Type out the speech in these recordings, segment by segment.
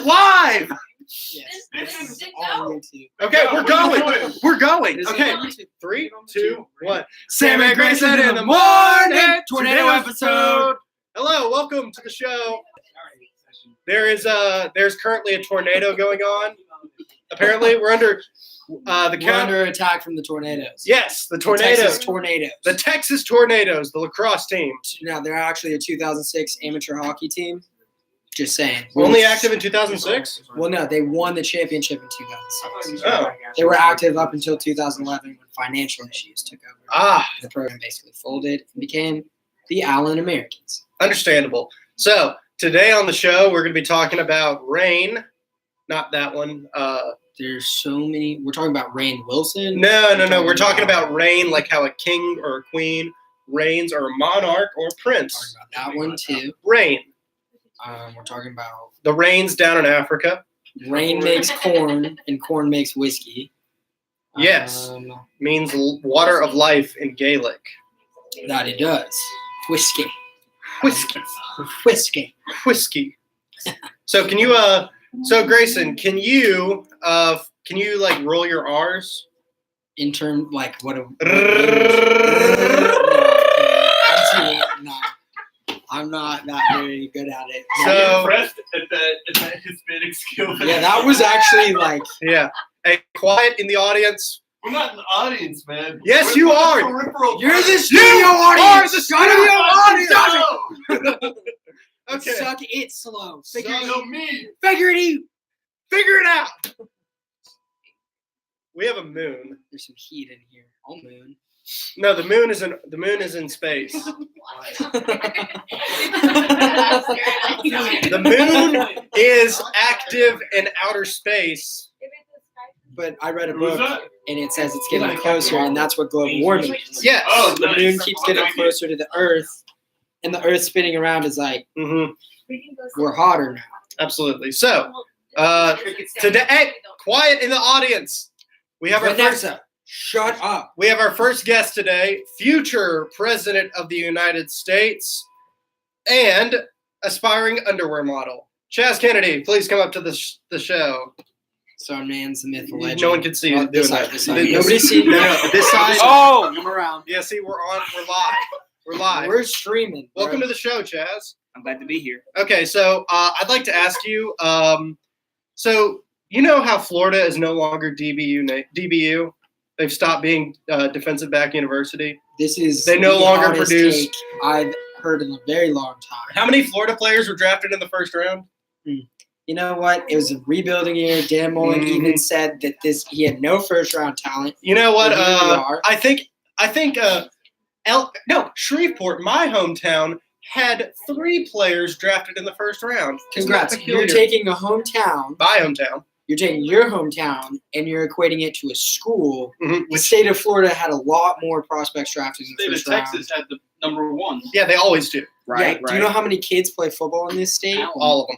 live. Yes. This is on YouTube. Okay, No, we're what are you going. doing? We're going. This is Okay, on YouTube. 3, 2, 1. Sam and Grayson in the morning. Tornado episode. Hello, welcome to the show. There's currently a tornado going on. Apparently, we're under the We're under attack from the tornadoes. Yes, the The tornadoes. Texas tornadoes. The Texas Tornadoes, the lacrosse team. Now they're actually a 2006 amateur hockey team. Just saying. Only active in 2006? Well, no, they won the championship in 2006. Oh. They were active up until 2011 when financial issues took over. Ah, The program basically folded and became the Allen Americans. understandable. So, today on the show, we're going to be talking about rain. Not that one. There's so many. We're talking about Rainn Wilson. No. We're talking about reign, like how a king or a queen reigns, or a monarch or a We're prince. talking about that one too. Reign. We're talking about The rains down in Africa. rain makes corn and corn makes whiskey. Yes. Means water of life in Gaelic. That it does. Whiskey. Whiskey. Whiskey. So can you so Grayson, can you like roll your R's? In term, like what? I'm not that very good at it. So- I'm impressed at that Hispanic skill. Yeah, that was actually like Yeah. Hey, quiet in the audience. We're not in the audience, man. Yes, We're you not are. peripheral you're the audience. studio audience. the Shut studio up. audience. Okay. Suck it slow. You know me. Figure it out. Figure it out. We have a moon. There's some heat in here. All moon. No, the moon is in space. The moon is active in outer space. But I read a Who's book that? and it says it's getting closer, and that's what global warming is. Yes. Oh, The nice. moon keeps getting closer to the Earth, and the Earth spinning around is like Mm-hmm. we're hotter now. Absolutely. So, today, hey, quiet in the audience. We have our first. Vanessa, shut up. We have our first guest today, future President of the United States and aspiring underwear model. Chaz Kennedy, please come up to the show. So man's the myth, the legend. No one can see you doing this that. side, this side. Nobody's seen No, this side. Oh, I'm around. Yeah, see, we're live. We're live. We're streaming. Welcome to the show, Chaz. I'm glad to be here. Okay, so I'd like to ask you, so you know how Florida is no longer DBU? They've stopped being defensive back university. This is They no the longer honest produce- take I've heard in a very long time. How many Florida players were drafted in the first round? You know what? It was a rebuilding year. Dan Mullen Mhm. even said that he had no first round talent. You know what? Well, here we are. I think Shreveport, my hometown, had 3 players drafted in the first round. Isn't that Congrats. You're peculiar? taking a hometown. My hometown. You're taking your hometown and you're equating it to a school. Mhm. The state of Florida had a lot more prospects drafted in the State of first round. Texas had the number 1. Yeah, they always do. Yeah, do you know how many kids play football in this state? All of them.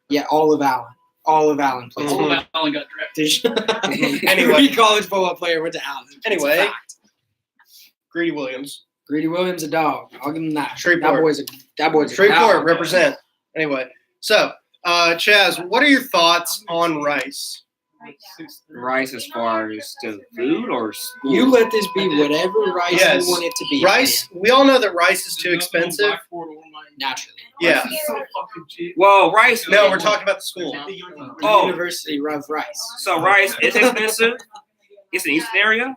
Yeah, all of Allen. All of Allen plays. Mhm. All of Allen got drafted. There's Anyway. every college football player went to Allen. It's a Anyway. fact. Greedy Williams. Greedy Williams a dog. I'll give him that. Shreveport. That boy's a Shreveport, dog. represent. Anyway, so, Chaz, what are your thoughts on rice? Rice as far as to food or school? You let this be whatever rice Yes. you want it to be. Rice, we all know that rice is too expensive. Naturally. Yeah. So fucking cheap. Well, rice. No, we're talking about the school. The Oh. University of rice. So rice is expensive. It's an Eastern area,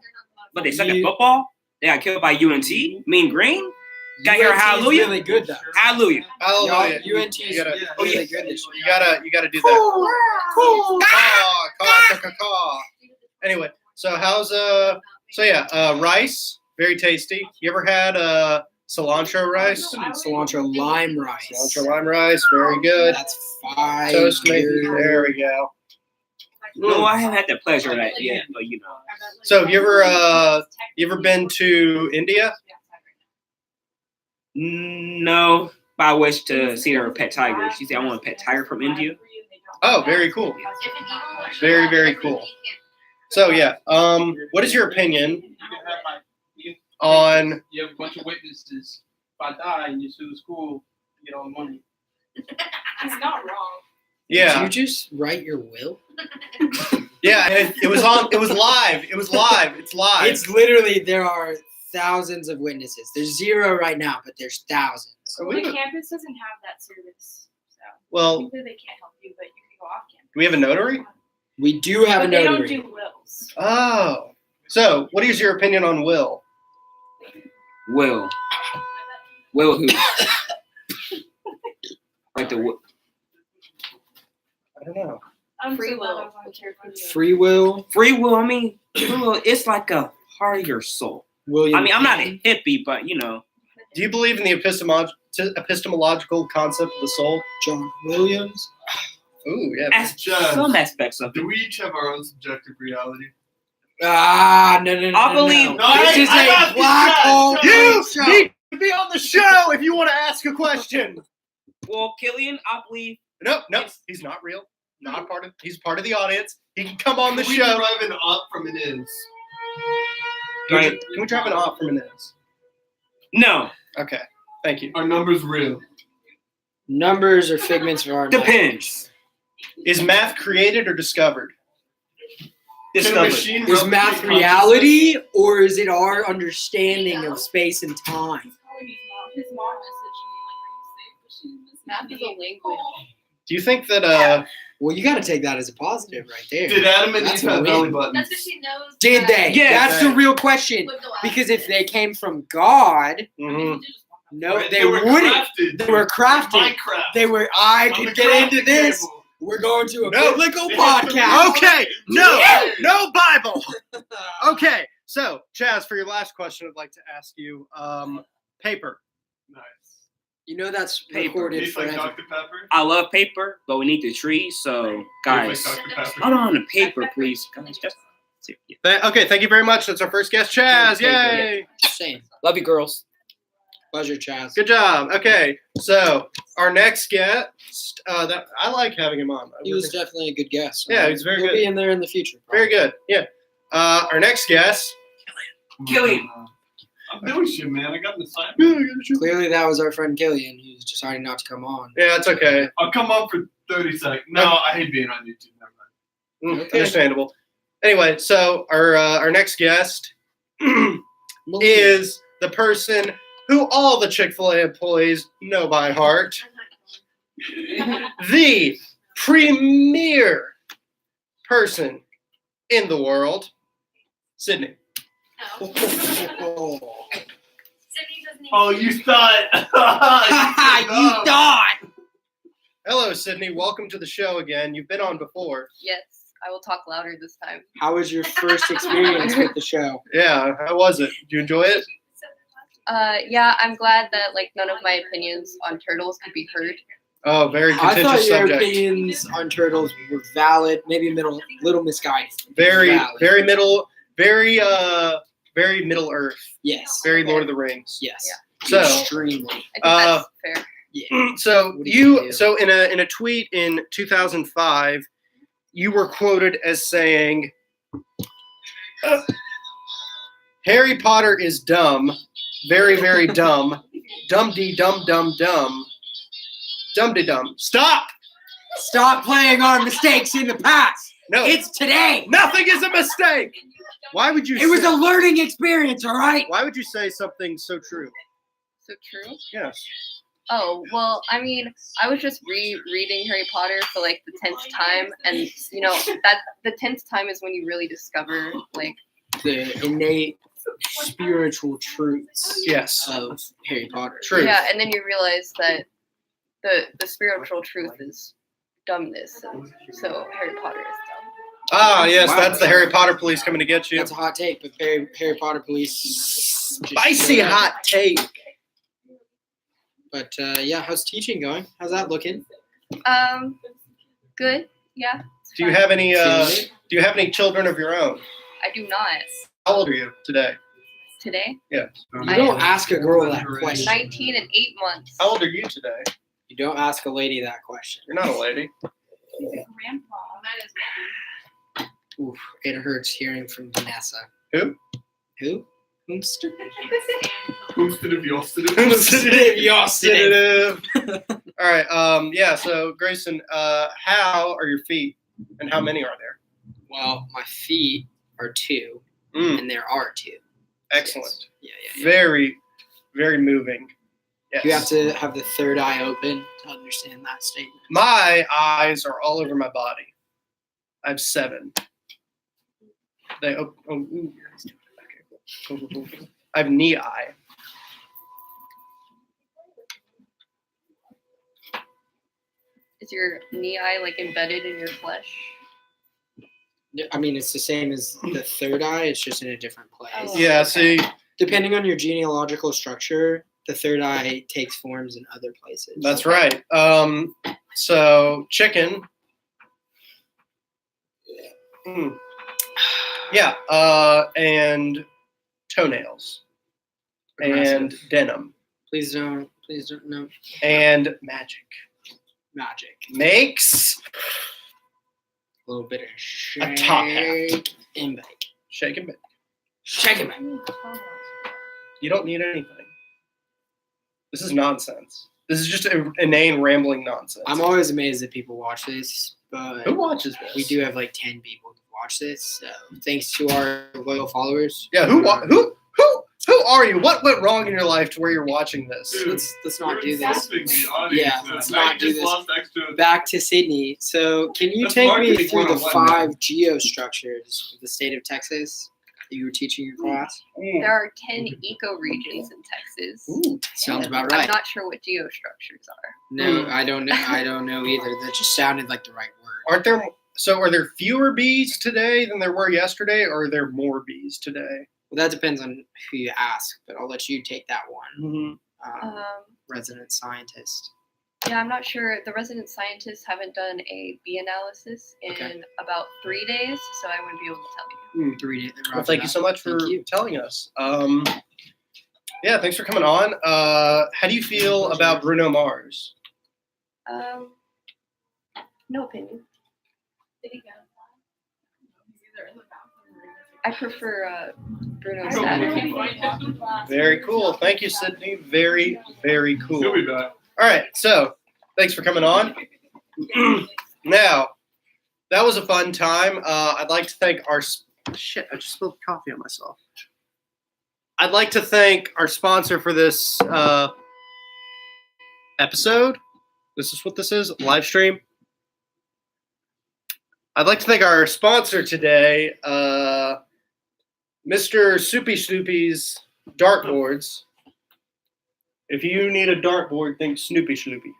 but they suck at You- football. They got killed by UNT. Mean Green. Got your UNT is hallelujah? really good though. Hallelujah. Hallelujah. UNT is You gotta, really good this year. you gotta do that. Caw. Anyway, so rice, very tasty. You ever had cilantro rice? Cilantro lime rice. Cilantro lime rice, very good. That's fire. Toast maybe. There we go. No, I haven't had the pleasure of that yet, but you know. So have you ever been to India? No, but I wish to see her pet tiger. She said, I want a pet tiger from India. Oh, very cool. Very, very cool. So yeah, what is your opinion on? You have a bunch of witnesses. If I die and you sue the school, you get all the money. He's not wrong. Yeah. Did you just write your will? Yeah, and it was on. It was live. It was live. It's live. It's literally, there are thousands of witnesses. There's 0 right now, but there's thousands. So The campus doesn't have that service, so well, technically they can't help you, but you can go off campus. do we have a notary? We do have But a they notary. don't do wills. Oh. So, what is your opinion on Will? Will who? Like the wi- I don't know. Free will. Free will. free will. I mean, free will. It's like a part of your soul. William I mean, I'm not Penn. a hippie, but you know. Do you believe in the epistemological concept of the soul? John Williams. Ooh, yeah. Some aspects of Do it. we each have our own subjective reality? No. I believe- No, This is I a got black this, hole. You show. need to be on the show if you want to ask a question. Well, Killian, I believe. Nope, he's not real. Not part of. He's part of the audience. He can come on the Can we show. derive an up from an is? Can we drive it off from an is? No, Okay, thank you. Are numbers real? Numbers are figments of our depends. Is math created or discovered? Can a Discovered. machine Is replicate math consciousness? reality, or is it our understanding of space and time? His mom messaged me like, "Are you safe?" Math is a language. Do you think that Well, you got to take that as a positive right there. Did Adam and That's Eve have a belly win. buttons? That's what she knows. Did they? Yeah. That's the real question. Because if they came from God, mhm. no, Right, they wouldn't. crafted. They were crafted. Minecraft. They were. I On could the get into crafting this. table. We're going to a No. biblical podcast. Okay, no Bible. Okay, so Chaz, for your last question, I'd like to ask you paper. Nice. You know that's Paper. recorded Tastes like forever. Dr. Pepper. I love paper, but we need the trees. So, guys, Tastes like Dr. Pepper. hold on to paper, please. Guys, just Okay, thank you very much. That's our first guest, Chaz. Paper. Yay! Just saying. love you, girls. Pleasure, Chaz. Good job. Okay, so our next guest, that I like having him on. He was definitely a good guest. Yeah, he's very He'll good. be in there in the future. Very good. Yeah. Our next guest. Killian. I'm doing shit, man. I got an assignment. Clearly, that was our friend Killian, who's deciding not to come on. Yeah, it's okay. I'll come up for 30 seconds. No, I hate being on YouTube. Never mind. Okay. Understandable. Anyway, so our next guest is the person who all the Chick-fil-A employees know by heart. The premier person in the world, Sydney. No. Sydney doesn't even. Oh, you thought. You thought. Hello, Sydney. Welcome to the show again. You've been on before. Yes, I will talk louder this time. How was your first experience with the show? Yeah, how was it? Did you enjoy it? Yeah, I'm glad that like none of my opinions on turtles could be heard. Oh, very I contentious thought your subject. opinions on turtles were valid, maybe little misguided. Very, Valid. very middle, very Middle Earth. Yes. Very Lord of the Rings. Yes. So, Extremely. I think that's fair. Yeah. so What do you do? so in a tweet in 2005, you were quoted as saying, "Harry Potter is dumb, very very dumb, dum-de dum dum dum, dum-de-dum." Stop! Stop playing our mistakes in the past. No, It's today. nothing is a mistake. Why would you? It was say, a learning experience, all right? Why would you say something so true? So true. Yes. Oh, well, I mean, I was just rereading Harry Potter for like the 10th time, and you know that the 10th time is when you really discover like The innate spiritual truths Yes. of Harry Potter. True. yeah, and then you realize that the spiritual truth is dumbness, and so Harry Potter is dumb. Ah, yes, Wow. that's the Harry Potter police coming to get you. That's a hot take, but Harry Potter police. just Spicy showed up. hot take. But yeah, how's teaching going? How's that looking? Good. Yeah. it's Do you fine. have any? Feeling it? Do you have any children of your own? I do not How old are you today? today. You I don't am ask a girl that question. 19 and 8 months. How old are you today? You don't ask a lady that question. You're not a lady. Grandpa. That is Oof, it hurts hearing from Vanessa. Who? Who? Instead All right. Yeah. So Grayson, how are your feet, and how many are there? Well, my feet are 2, Mm, and there are 2. excellent. Yeah. Very, very moving. Yes. You have to have the third eye open to understand that statement. My eyes are all over my body. I have 7. They. Oh, ooh. Okay, cool. I have knee eye. Is your knee eye like embedded in your flesh? I mean, it's the same as the third eye. It's just in a different place. Oh. Yeah. Okay. See. Depending on your genealogical structure, the third eye takes forms in other places. That's right. So chicken. Mm. Yeah. And toenails. Aggressive. And denim. Please don't. No. And magic. Magic. Makes A little bit of a top hat. and bake. Shake and bake. Shake and bake. You don't need anything. This is nonsense. This is just inane rambling nonsense. I'm always amazed that people watch this, but Who watches this? we do have like 10 people who watch this. So thanks to our loyal followers. Yeah. Who are you? What went wrong in your life to where you're watching this? Dude, Let's not do this. Yeah, let's not do this. Back to Sydney. So can you That's take me marketing through the 101, 5 geostructures of the state of Texas that you were teaching your class? There are 10 ecoregions in Texas. Ooh. Sounds And about I'm right. not sure what geostructures are. No, I don't know. I don't know either. That just sounded like the right word. Aren't there? So are there fewer bees today than there were yesterday, or are there more bees today? Well, that depends on who you ask, but I'll let you take that one. Mm-hmm. Resident scientist. Yeah, I'm not sure. The resident scientists haven't done a bee analysis in Okay. about 3 days, so I wouldn't be able to tell you. 3 days. Well, thank you so much for Thank you. telling us. Yeah, thanks for coming on. How do you feel about Bruno Mars? No opinion. Did he go? He's either in the bathroom or I prefer Bruno Go Saturday. Very cool. Thank you, Sydney. Very, very cool. He'll be back. All right, so thanks for coming on. Now, that was a fun time. I'd like to thank our shit. I just spilled coffee on myself. I'd like to thank our sponsor for this episode. This is what this is, live stream. I'd like to thank our sponsor today, Mr. Soupy Sloopy's dartboards. If you need a dartboard, think Snoopy Sloopy.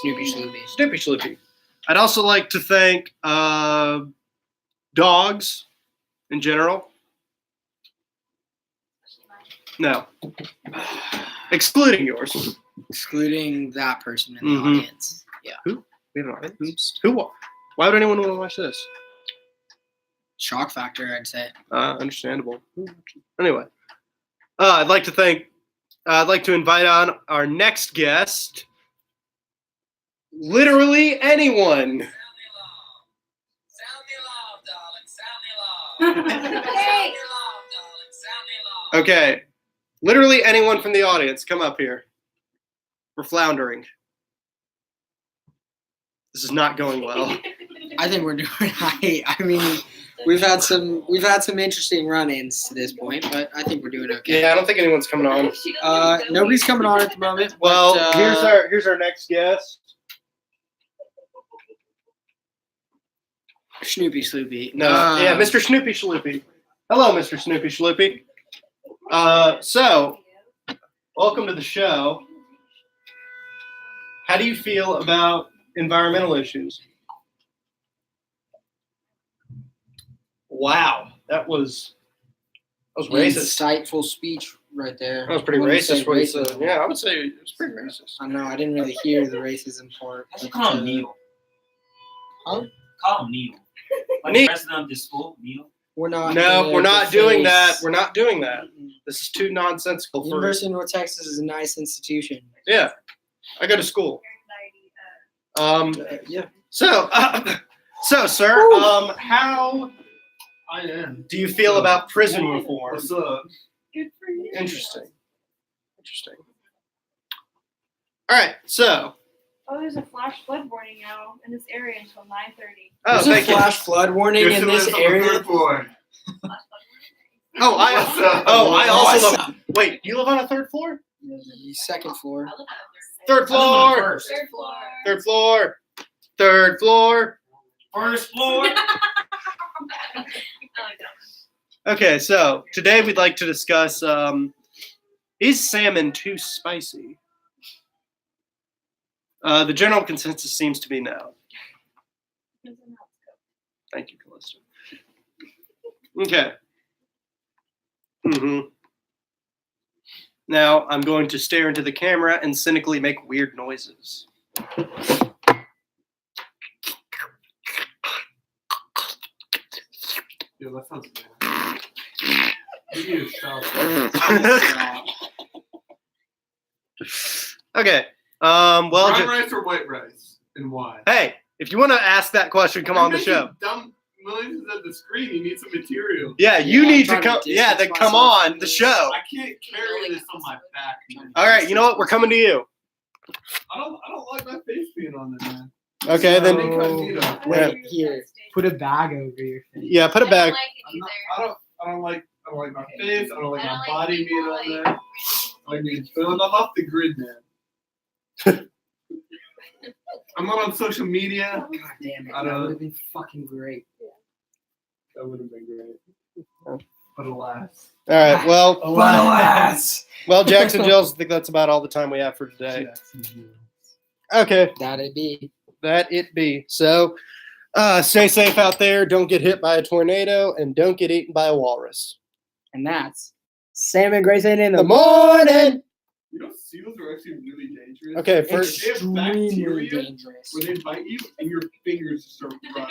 Snoopy Sloopy. Snoopy Sloopy. I'd also like to thank dogs in general. No. Excluding yours. Excluding that person in the Mhm. audience. Yeah. We have an audience. Who? Why would anyone want to watch this? Shock factor, I'd say. Understandable. Anyway, I'd like to invite on our next guest. Literally anyone. Hey! Okay. Literally anyone from the audience, come up here. We're floundering. This is not going well. I think we're doing right. I mean, we've had some interesting run-ins to this point, but I think we're doing okay. Yeah, I don't think anyone's coming on. Nobody's coming on at the moment. Well, but, here's our next guest. Snoopy Sloopy. No, yeah, Mr. Snoopy Shaloopy. Hello, Mr. Snoopy Shaloopy. So, welcome to the show. How do you feel about environmental issues? Wow, that was racist. Insightful speech right there. That was pretty When you racist. said What he said. racism. Yeah, I would say it was pretty racist. I know. I didn't really hear the racism part. I should but, call him Neil. Huh? Call him Neil. Like Neil. the president of this school, Neil. We're not. No, gonna we're not doing that. deface- We're not doing that. This is too nonsensical for. University of North Texas is a nice institution. Yeah, I go to school. Yeah. So, sir, how I am. do you feel about prison reform? What's up? Good for you. Interesting. All right, so. Oh, there's a flash flood warning now in this area until 9:30. Oh, There's a thank you. flash flood warning Guess in who this lives on the area. third floor? Oh, What's up? I also What's live. Wait, you live on a third floor? Second floor. Third floor. Third floor. Third floor. Third floor. First floor. I like that. Okay, so today we'd like to discuss is salmon too spicy? The general consensus seems to be no. Thank you, Callista. Okay. Now I'm going to stare into the camera and cynically make weird noises. Yeah, that sounds bad. You need a shower. Okay. Well, Brown rice or white rice, and why? hey, if you want to ask that question, come on the show. Dumb millions at the screen. You need some material. Yeah, you Yeah, need I'm to trying to come. Yeah, then distance come myself on from the this. show. I can't carry this on my back, man. All right, you know what? We're coming to you. I don't like my face being on there, man. Okay, I then. think I need a- Wait, here. Put a bag over your face. Yeah, put it back. I don't like my face. I don't like I don't my like body being people, on like, there. I mean, I'm off the grid, man. I'm not on social media. God damn it. I That don't- would have been fucking great. That would have been great. But alas. All right. Well, Alas. well, Jackson Jills, I think that's about all the time we have for today. Okay, That'd be. that it be. So, stay safe out there. Don't get hit by a tornado, and don't get eaten by a walrus. And that's Sam and Grayson in The morning. You know, seals are actually really dangerous. Okay, first. They have Extremely bacteria dangerous. where they bite you and your fingers start running.